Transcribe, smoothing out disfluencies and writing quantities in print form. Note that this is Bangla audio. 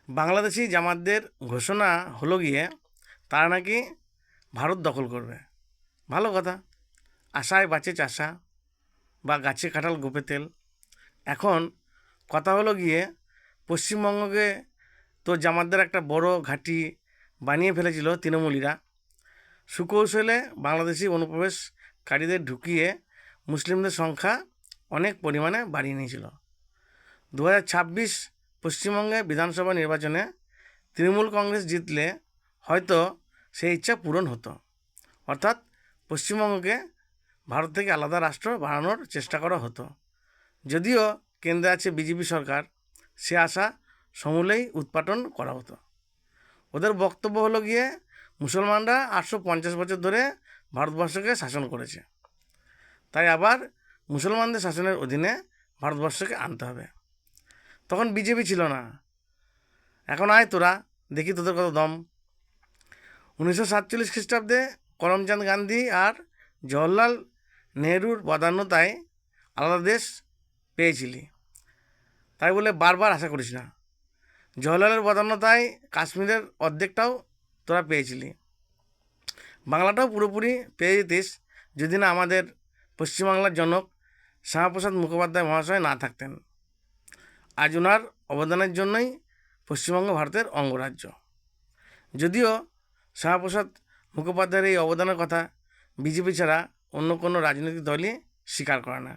বাংলাদেশি জামাতদের ঘোষণা হলো গিয়ে তারা নাকি ভারত দখল করবে। ভালো কথা, আশায় বাঁচে চাষা বা গাছে কাঁঠাল গোপে তেল। এখন কথা হলো গিয়ে পশ্চিমবঙ্গকে তো জামাতদের একটা বড় ঘাঁটি বানিয়ে ফেলেছিল তৃণমূলীরা। সুকৌশলে বাংলাদেশি অনুপ্রবেশকারীদের ঢুকিয়ে মুসলিমদের সংখ্যা অনেক পরিমাণে বাড়িয়ে নিয়েছিল। 2026 পশ্চিমবঙ্গে বিধানসভা নির্বাচনে তৃণমূল কংগ্রেস জিতলে হয়তো সেই ইচ্ছা পূরণ হতো, অর্থাৎ পশ্চিমবঙ্গকে ভারত থেকে আলাদা রাষ্ট্র বানানোর চেষ্টা করা হতো। যদিও কেন্দ্রে আছে বিজেপি সরকার, সে আশা সমূলেই উৎপাটন করা হতো। ওদের বক্তব্য হলো গিয়ে মুসলমানরা 850 বছর ধরে ভারতবর্ষকে শাসন করেছে, তাই আবার মুসলমানদের শাসনের অধীনে ভারতবর্ষকে আনতে হবে। তখন বিজেপি ছিল না, এখন আয় তোরা দেখি তোদের কত দম। 1947 খ্রিস্টাব্দে করমচাঁদ গান্ধী আর জওহরলাল নেহরুর বদান্যতায় আলাদা দেশ পেয়েছিলি, তাই বলে বারবার আশা করিস না। জওহরলালের বদান্যতায় কাশ্মীরের অর্ধেকটাও তোরা পেয়েছিলি, বাংলাটাও পুরোপুরি পেয়ে যেতিস যদি না আমাদের পশ্চিমবাংলার জনক শ্যামাপ্রসাদ মুখোপাধ্যায় মহাশয় না থাকতেন। আজ ওনার অবদানের জন্যই পশ্চিমবঙ্গ ভারতের অঙ্গরাজ্য। যদিও শ্যামাপ্রসাদ মুখোপাধ্যায়ের এই অবদানের কথা বিজেপি ছাড়া অন্য কোনো রাজনৈতিক দলই স্বীকার করে না।